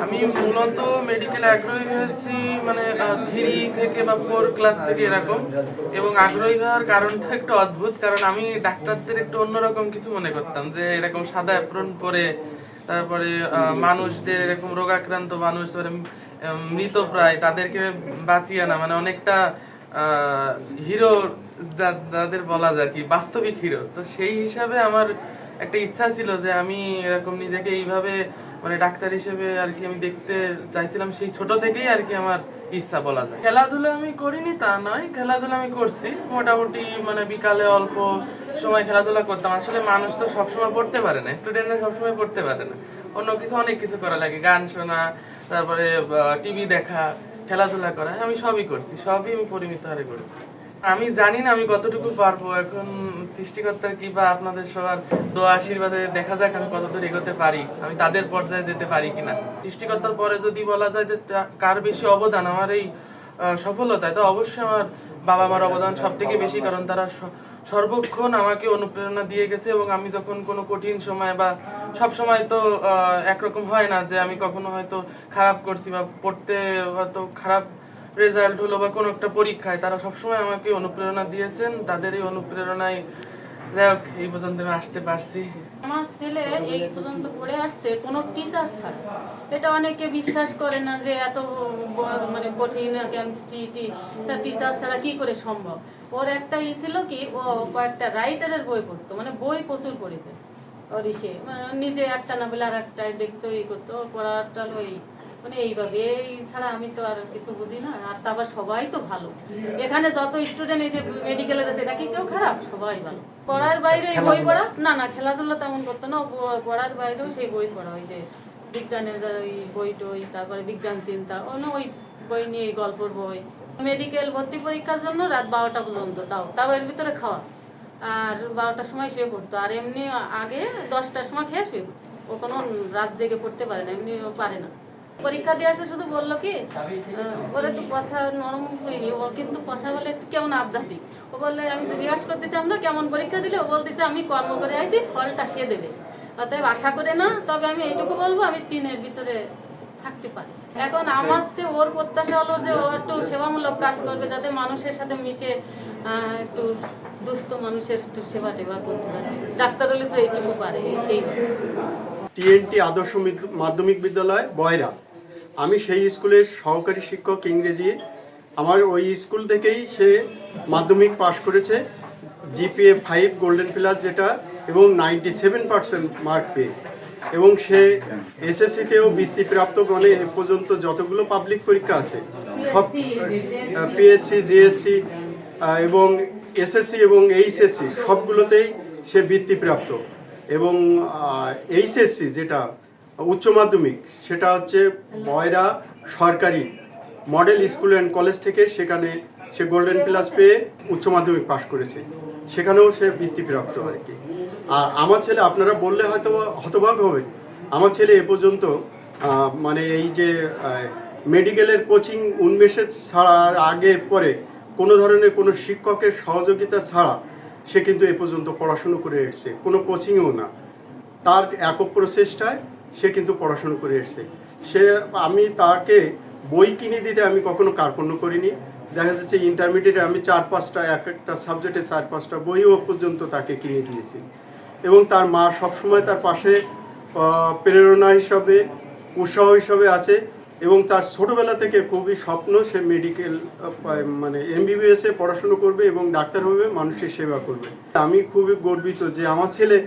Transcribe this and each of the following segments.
আমি মূলত মেডিকেলে আগ্রহী হয়েছি মানে 3 থেকে বা 4 ক্লাস থেকে এরকম। এবং আগ্রহী হওয়ার কারণটা একটু অদ্ভুত, কারণ আমি ডাক্তারদের একটু অন্যরকম কিছু মনে করতাম, যে এরকম সাদা অ্যাপ্রন পরে তারপরে মানুষদের এরকম রোগাক্রান্ত মানুষ ধরে মৃত প্রায় তাদেরকে বাঁচিয়ে আনা, মানে অনেকটা হিরো যাদের বলা যায় কি বাস্তবিক হিরো। তো সেই হিসাবে আমার একটা ইচ্ছা ছিল যে আমি এরকম নিজেকে এইভাবে মানে ডাক্তার হিসেবে আর কি আমি দেখতে চাইছিলাম, সেই ছোট থেকেই আর কি আমার ইচ্ছা বলা যায়। খেলাধুলা আমি করিনি তা নয়, খেলাধুলা আমি করছি মোটামুটি, মানে বিকালে অল্প সময় খেলাধুলা করতাম। আসলে মানুষ তো সবসময় পড়তে পারে না, স্টুডেন্টরা সবসময় পড়তে পারে না, অন্য কিছু অনেক কিছু করা লাগে, গান শোনা, তারপরে টিভি দেখা, খেলাধুলা করা, আমি সবই করছি, সবই আমি পরিমিত হারে করছি। আমি জানি না আমি কতটুকু পারবো, এখন সৃষ্টিকর্তার কি বা আপনাদের সবার দোয়া আশীর্বাদে দেখা যাক আমি কতদূর এগোতে পারি, আমি তাদের পর্যায়ে যেতে পারি কিনা। সৃষ্টিকর্তার পরে যদি বলা যায় যে কার বেশি অবদান আমার এই সফলতায়, তো অবশ্যই আমার বাবা মার অবদান সব থেকে বেশি, কারণ তারা সর্বক্ষণ আমাকে অনুপ্রেরণা দিয়ে গেছে। এবং আমি যখন কোনো কঠিন সময় বা সব সময় তো একরকম হয় না, যে আমি কখনো হয়তো খারাপ করছি বা পড়তে হয়তো খারাপ রেজাল্ট হলো বা কোনো একটা পরীক্ষায়, তারা সবসময় আমাকে অনুপ্রেরণা দিয়েছেন। তাদের এই অনুপ্রেরণায় যাই হোক এই পর্যন্ত আমি আসতে পারছি। আমার ছেলে এই পর্যন্ত পড়ে আসছে কোনো টিচার ছাড়া। এটা অনেকে বিশ্বাস করে না যে এত মানে কঠিন কেমিস্ট্রি টিচার ছাড়া কি করে সম্ভব। ওর একটা ছিল কি, ও কয়েকটা রাইটারের বই পড়তো, মানে বই প্রচুর পড়েছে ওর ইসে, মানে নিজে একটা না বলে আর একটা দেখতো, এই করতো, পড়াটা ওই মানে এইভাবে। এই ছাড়া আমি তো আর কিছু বুঝি না। আর তারপর সবাই তো ভালো, এখানে যত স্টুডেন্ট এই যে মেডিকেলে গেছে, এটা কি কেউ খারাপ? সবাই ভালো। পড়ার বাইরে বই পড়া না, না খেলাধুলা তেমন করতো না। পড়ার বাইরেও সেই বই পড়া, ওই যে বিজ্ঞানের ওই বই টই, তারপরে বিজ্ঞান চিন্তা, অন্য ওই বই নিয়ে গল্পর বই। মেডিকেল ভর্তি পরীক্ষার জন্য রাত 12টা পর্যন্ত, তাও এর ভিতরে খাওয়া, আর 12টার সময় শুয়ে পড়তো। আর এমনি আগে 10টার সময় খেয়ে শুয়ে পড়তো। ও কোনো রাত জেগে পড়তে পারে না, এমনি ও পারে না। পরীক্ষা দিয়ে আসে, শুধু বললো কি ওর একটু কথা নরম হয়নি, ও কিন্তু কথা বলে একটু কেমন আধ্যাত্মিক। ও বললে, আমি তো জিজ্ঞাসা করতেছি আমরা কেমন পরীক্ষা দিলে, ও বলতেছে আমি কর্ম করে আইছি, ফলটা সে দেবে, অতএব আশা করে না। তবে আমি এইটুকু বলবো, আমি 3-এর ভিতরে থাকতে পারি। এখন আমার চেয়ে ওর প্রত্যাশা হলো যে ও একটু সেবামূলক কাজ করবে, যাতে মানুষের সাথে মিশে একটু দুস্থ মানুষের একটু সেবা টেবা করতে পারে। ডাক্তার হলে তো এইটুকু পারে, সেই টিএনটি আদর্শ মাধ্যমিক বিদ্যালয় বয়রা। আমি সেই স্কুলের সহকারী শিক্ষক ইংরেজি। আমার ওই স্কুল থেকেই সে মাধ্যমিক পাশ করেছে, জিপিএ 5 গোল্ডেন প্লাস যেটা, এবং 97% মার্ক পেয়ে। এবং সে এসএসসিতেও বৃত্তিপ্রাপ্ত, মানে এ পর্যন্ত যতগুলো পাবলিক পরীক্ষা আছে সব, পিএসসি, জিএসসি এবং এসএসসি এবং এইচএসসি সবগুলোতেই সে বৃত্তিপ্রাপ্ত। এবং এইচএসসি যেটা উচ্চ মাধ্যমিক, সেটা হচ্ছে বয়রা সরকারি মডেল স্কুল অ্যান্ড কলেজ থেকে, সেখানে সে গোল্ডেন প্লাস পেয়ে উচ্চ মাধ্যমিক পাশ করেছে, সেখানেও সে বৃত্তিপ্রাপ্ত আর কি। আর আমার ছেলে, আপনারা বললে হয়তো হতবাক হবে, আমার ছেলে এ পর্যন্ত মানে এই যে মেডিকেলের কোচিং উন্মেষে ছাড়ার আগে পরে কোনো ধরনের কোনো শিক্ষকের সহযোগিতা ছাড়া সে কিন্তু এ পর্যন্ত পড়াশুনো করে এসছে, কোনো কোচিংও না, তার একক প্রচেষ্টায় সে কিন্তু পড়াশুনো করে এসছে। আমি তাকে বই কিনে দিতে আমি কখনো কার্পণ্য করিনি। দেখা যাচ্ছে ইন্টারমিডিয়েটে আমি 4-5টা, এক একটা সাবজেক্টে 4-5টা বইও পর্যন্ত তাকে কিনে দিয়েছি। এবং তার মা সবসময় তার পাশে প্রেরণা হিসাবে, উৎসাহ হিসাবে আছে। এবং তার ছোটবেলা থেকে খুবই স্বপ্ন সে মেডিকেল মানে এমবিবিএসে পড়াশুনো করবে এবং ডাক্তার হবে, মানুষের সেবা করবে। আমি খুবই গর্বিত যে আমার ছেলে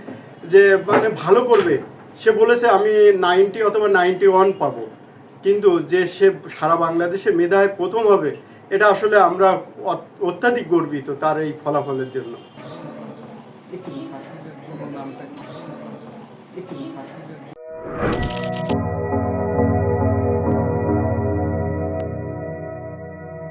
যে মানে ভালো করবে। সে বলেছে আমি 90 অথবা 91 পাবো, কিন্তু যে সে সারা বাংলাদেশে মেধায় প্রথম হবে, এটা আসলে আমরা অত্যাধিক গর্বিত তার এই ফলাফলের জন্য।